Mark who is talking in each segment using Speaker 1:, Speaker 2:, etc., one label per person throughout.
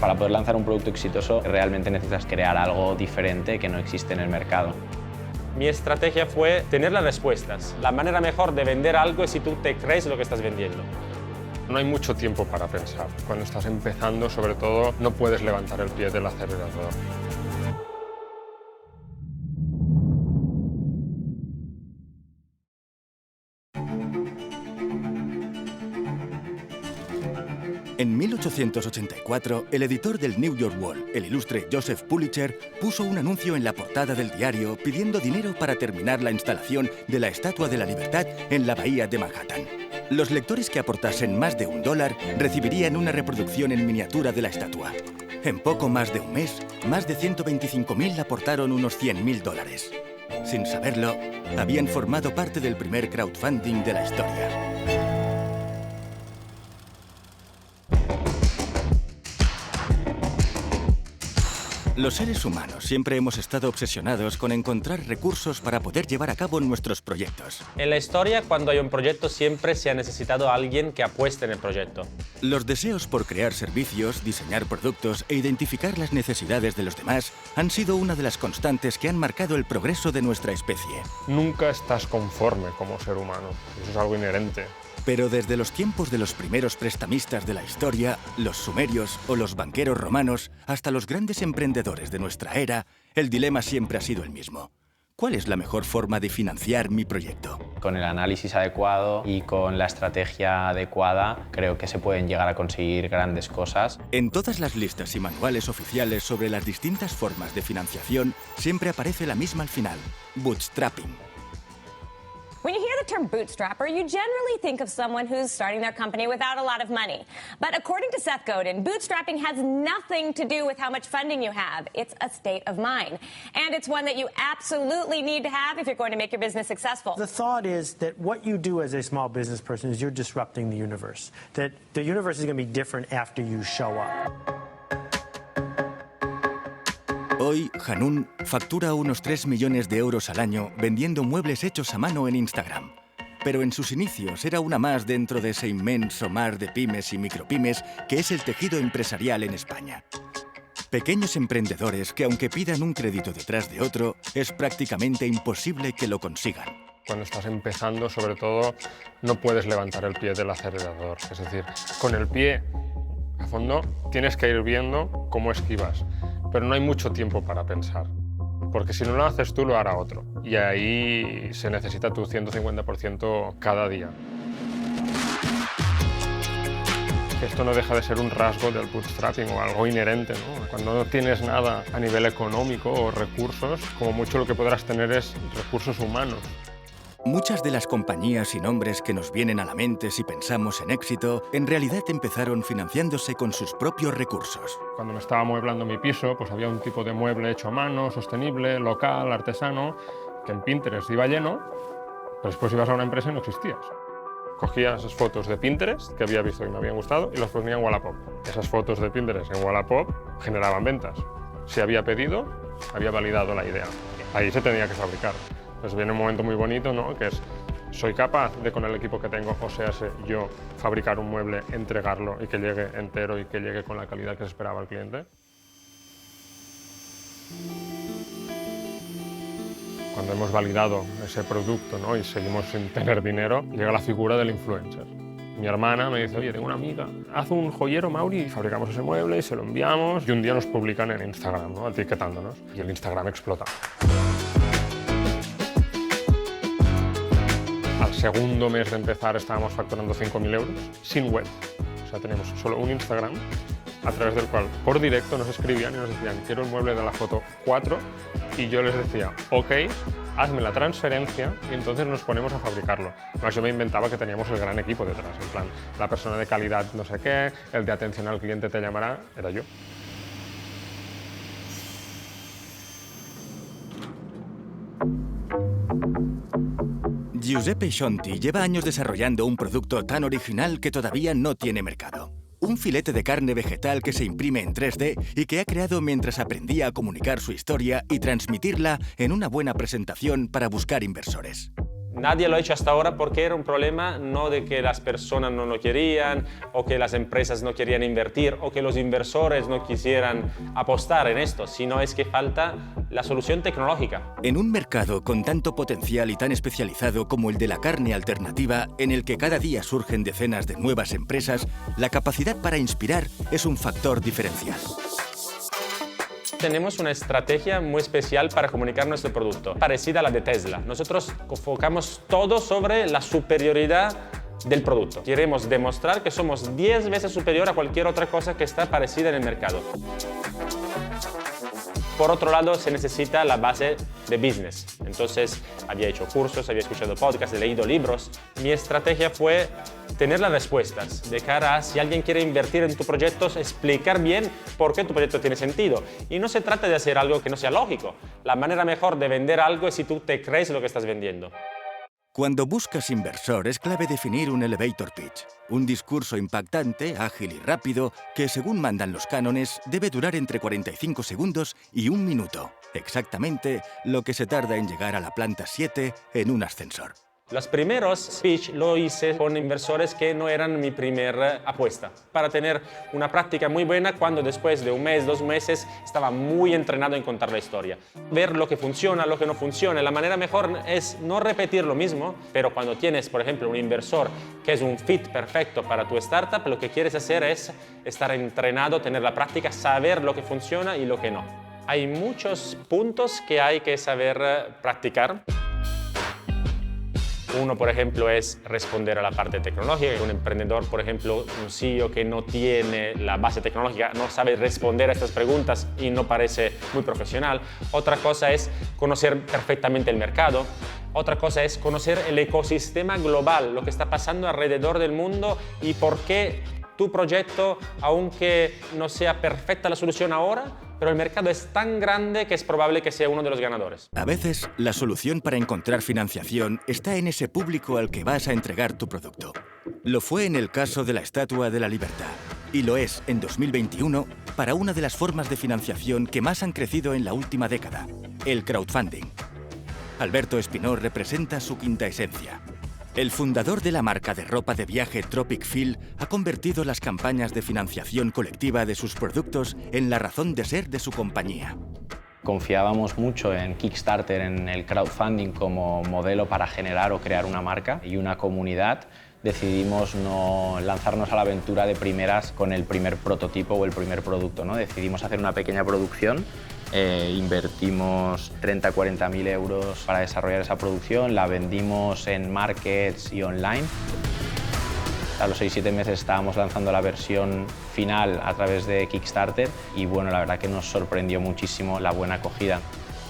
Speaker 1: Para poder lanzar un producto exitoso realmente necesitas crear algo diferente que no existe en el mercado.
Speaker 2: Mi estrategia fue tener las respuestas. La manera mejor de vender algo es si tú te crees lo que estás vendiendo.
Speaker 3: No hay mucho tiempo para pensar. Cuando estás empezando, sobre todo, no puedes levantar el pie del acelerador.
Speaker 4: En 1884, el editor del New York World, el ilustre Joseph Pulitzer, puso un anuncio en la portada del diario pidiendo dinero para terminar la instalación de la Estatua de la Libertad en la bahía de Manhattan. Los lectores que aportasen más de $1 recibirían una reproducción en miniatura de la estatua. En poco más de un mes, más de 125.000 aportaron unos $100.000. Sin saberlo, habían formado parte del primer crowdfunding de la historia. Los seres humanos siempre hemos estado obsesionados con encontrar recursos para poder llevar a cabo nuestros proyectos.
Speaker 2: En la historia, cuando hay un proyecto, siempre se ha necesitado a alguien que apueste en el proyecto.
Speaker 4: Los deseos por crear servicios, diseñar productos e identificar las necesidades de los demás han sido una de las constantes que han marcado el progreso de nuestra especie.
Speaker 3: Nunca estás conforme como ser humano. Eso es algo inherente.
Speaker 4: Pero desde los tiempos de los primeros prestamistas de la historia, los sumerios o los banqueros romanos, hasta los grandes emprendedores de nuestra era, el dilema siempre ha sido el mismo. ¿Cuál es la mejor forma de financiar mi proyecto?
Speaker 1: Con el análisis adecuado y con la estrategia adecuada, creo que se pueden llegar a conseguir grandes cosas.
Speaker 4: En todas las listas y manuales oficiales sobre las distintas formas de financiación, siempre aparece la misma al final: bootstrapping.
Speaker 5: When you hear the term bootstrapper, you generally think of someone who's starting their company without a lot of money. But according to Seth Godin, bootstrapping has nothing to do with how much funding you have. It's a state of mind. And it's one that you absolutely need to have if you're going to make your business successful.
Speaker 6: The thought is that what you do as a small business person is you're disrupting the universe. That the universe is going to be different after you show up.
Speaker 4: Hoy, Hanun factura unos 3 millones de euros al año vendiendo muebles hechos a mano en Instagram. Pero en sus inicios era una más dentro de ese inmenso mar de pymes y micropymes que es el tejido empresarial en España. Pequeños emprendedores que, aunque pidan un crédito detrás de otro, es prácticamente imposible que lo consigan.
Speaker 3: Cuando estás empezando, sobre todo, no puedes levantar el pie del acelerador. Es decir, con el pie a fondo tienes que ir viendo cómo esquivas. Pero no hay mucho tiempo para pensar, porque si no lo haces tú, lo hará otro. Y ahí se necesita tu 150% cada día. Esto no deja de ser un rasgo del bootstrapping o algo inherente, ¿no? Cuando no tienes nada a nivel económico o recursos, como mucho lo que podrás tener es recursos humanos.
Speaker 4: Muchas de las compañías y nombres que nos vienen a la mente si pensamos en éxito, en realidad empezaron financiándose con sus propios recursos.
Speaker 3: Cuando me estaba amueblando mi piso, pues había un tipo de mueble hecho a mano, sostenible, local, artesano, que en Pinterest iba lleno, pero después ibas a una empresa y no existías. Cogía esas fotos de Pinterest que había visto y me habían gustado y las ponía en Wallapop. Esas fotos de Pinterest en Wallapop generaban ventas. Si había pedido, había validado la idea. Ahí se tenía que fabricar. Pues viene un momento muy bonito, ¿no? Que es, soy capaz de, con el equipo que tengo, o sea, yo fabricar un mueble, entregarlo y que llegue entero y que llegue con la calidad que se esperaba el cliente. Cuando hemos validado ese producto, ¿no? Y seguimos sin tener dinero, llega la figura del influencer. Mi hermana me dice, oye, tengo una amiga, haz un joyero, Mauri, y fabricamos ese mueble y se lo enviamos. Y un día nos publican en Instagram, ¿no? Etiquetándonos. Y el Instagram explota. Al segundo mes de empezar estábamos facturando 5.000 euros sin web. O sea, teníamos solo un Instagram a través del cual por directo nos escribían y nos decían quiero el mueble de la foto 4 y yo les decía ok, hazme la transferencia y entonces nos ponemos a fabricarlo. Además yo me inventaba que teníamos el gran equipo detrás, en plan la persona de calidad no sé qué, el de atención al cliente te llamará, era yo.
Speaker 4: Giuseppe Schonti lleva años desarrollando un producto tan original que todavía no tiene mercado. Un filete de carne vegetal que se imprime en 3D y que ha creado mientras aprendía a comunicar su historia y transmitirla en una buena presentación para buscar inversores.
Speaker 2: Nadie lo ha hecho hasta ahora porque era un problema no de que las personas no lo querían o que las empresas no querían invertir o que los inversores no quisieran apostar en esto, sino es que falta la solución tecnológica.
Speaker 4: En un mercado con tanto potencial y tan especializado como el de la carne alternativa, en el que cada día surgen decenas de nuevas empresas, la capacidad para inspirar es un factor diferencial.
Speaker 2: Tenemos una estrategia muy especial para comunicar nuestro producto, parecida a la de Tesla. Nosotros enfocamos todo sobre la superioridad del producto. Queremos demostrar que somos 10 veces superior a cualquier otra cosa que está parecida en el mercado. Por otro lado, se necesita la base de business. Entonces, había hecho cursos, había escuchado podcasts, he leído libros. Mi estrategia fue tener las respuestas de cara a si alguien quiere invertir en tu proyecto, explicar bien por qué tu proyecto tiene sentido. Y no se trata de hacer algo que no sea lógico. La manera mejor de vender algo es si tú te crees lo que estás vendiendo.
Speaker 4: Cuando buscas inversor es clave definir un elevator pitch, un discurso impactante, ágil y rápido que, según mandan los cánones, debe durar entre 45 segundos y 1 minuto, exactamente lo que se tarda en llegar a la planta 7 en un ascensor.
Speaker 2: Los primeros speech lo hice con inversores que no eran mi primera apuesta, para tener una práctica muy buena cuando después de 1 mes, 2 meses estaba muy entrenado en contar la historia. Ver lo que funciona, lo que no funciona. La manera mejor es no repetir lo mismo, pero cuando tienes, por ejemplo, un inversor que es un fit perfecto para tu startup, lo que quieres hacer es estar entrenado, tener la práctica, saber lo que funciona y lo que no. Hay muchos puntos que hay que saber practicar. Uno, por ejemplo, es responder a la parte tecnológica. Un emprendedor, por ejemplo, un CEO que no tiene la base tecnológica, no sabe responder a estas preguntas y no parece muy profesional. Otra cosa es conocer perfectamente el mercado. Otra cosa es conocer el ecosistema global, lo que está pasando alrededor del mundo y por qué tu proyecto, aunque no sea perfecta la solución ahora, pero el mercado es tan grande que es probable que sea uno de los ganadores.
Speaker 4: A veces, la solución para encontrar financiación está en ese público al que vas a entregar tu producto. Lo fue en el caso de la Estatua de la Libertad, y lo es en 2021 para una de las formas de financiación que más han crecido en la última década, el crowdfunding. Alberto Espinós representa su quinta esencia. El fundador de la marca de ropa de viaje Tropic Feel ha convertido las campañas de financiación colectiva de sus productos en la razón de ser de su compañía.
Speaker 1: Confiábamos mucho en Kickstarter, en el crowdfunding como modelo para generar o crear una marca y una comunidad. Decidimos no lanzarnos a la aventura de primeras con el primer prototipo o el primer producto, ¿no? Decidimos hacer una pequeña producción. Invertimos 30-40.000 euros para desarrollar esa producción, la vendimos en markets y online. A los 6-7 meses estábamos lanzando la versión final a través de Kickstarter y bueno, la verdad que nos sorprendió muchísimo la buena acogida.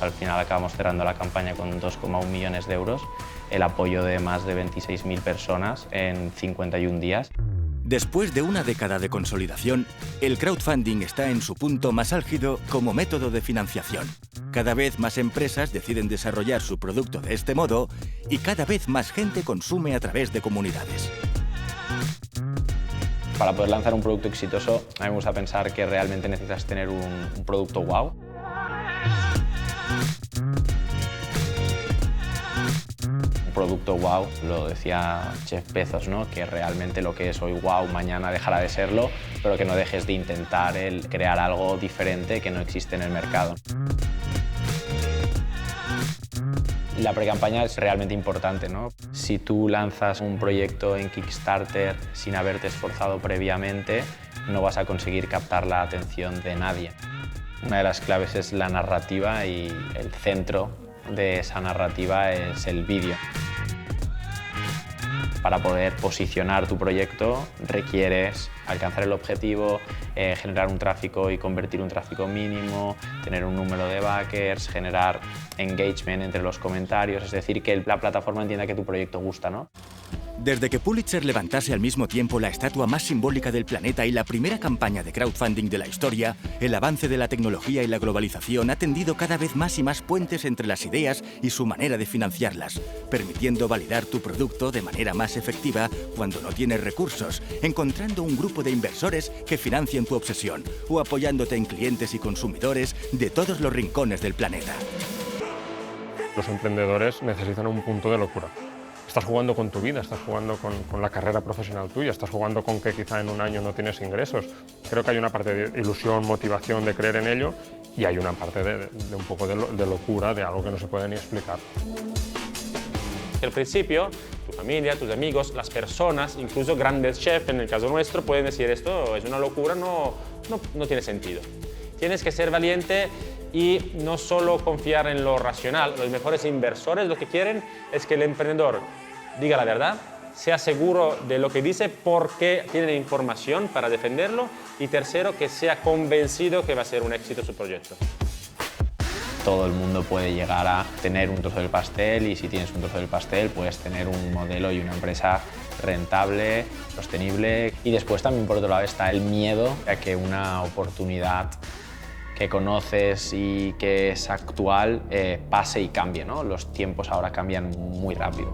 Speaker 1: Al final acabamos cerrando la campaña con 2,1 millones de euros, el apoyo de más de 26.000 personas en 51 días.
Speaker 4: Después de una década de consolidación, el crowdfunding está en su punto más álgido como método de financiación. Cada vez más empresas deciden desarrollar su producto de este modo y cada vez más gente consume a través de comunidades.
Speaker 1: Para poder lanzar un producto exitoso, a mí me gusta pensar que realmente necesitas tener un producto wow. Producto wow, lo decía Jeff Bezos, ¿no? Que realmente lo que es hoy wow, mañana dejará de serlo, pero que no dejes de intentar crear algo diferente que no existe en el mercado. La precampaña es realmente importante, ¿no? Si tú lanzas un proyecto en Kickstarter sin haberte esforzado previamente, no vas a conseguir captar la atención de nadie. Una de las claves es la narrativa y el centro de esa narrativa es el vídeo. Para poder posicionar tu proyecto requieres alcanzar el objetivo, generar un tráfico y convertir un tráfico mínimo, tener un número de backers, generar engagement entre los comentarios, es decir, que la plataforma entienda que tu proyecto gusta, ¿no?
Speaker 4: Desde que Pulitzer levantase al mismo tiempo la estatua más simbólica del planeta y la primera campaña de crowdfunding de la historia, el avance de la tecnología y la globalización ha tendido cada vez más y más puentes entre las ideas y su manera de financiarlas, permitiendo validar tu producto de manera más efectiva cuando no tienes recursos, encontrando un grupo de inversores que financien tu obsesión o apoyándote en clientes y consumidores de todos los rincones del planeta.
Speaker 3: Los emprendedores necesitan un punto de locura. Estás jugando con tu vida, estás jugando con la carrera profesional tuya, estás jugando con que quizá en un año no tienes ingresos. Creo que hay una parte de ilusión, motivación, de creer en ello, y hay una parte de un poco de locura, de algo que no se puede ni explicar.
Speaker 2: Al principio, tu familia, tus amigos, las personas, incluso grandes chefs, en el caso nuestro, pueden decir esto es una locura, no tiene sentido. Tienes que ser valiente y no solo confiar en lo racional. Los mejores inversores lo que quieren es que el emprendedor diga la verdad, sea seguro de lo que dice porque tiene información para defenderlo, y tercero, que sea convencido que va a ser un éxito su proyecto.
Speaker 1: Todo el mundo puede llegar a tener un trozo del pastel, y si tienes un trozo del pastel puedes tener un modelo y una empresa rentable, sostenible. Y después también, por otro lado, está el miedo a que una oportunidad que conoces y que es actual pase y cambie, ¿no? Los tiempos ahora cambian muy rápido.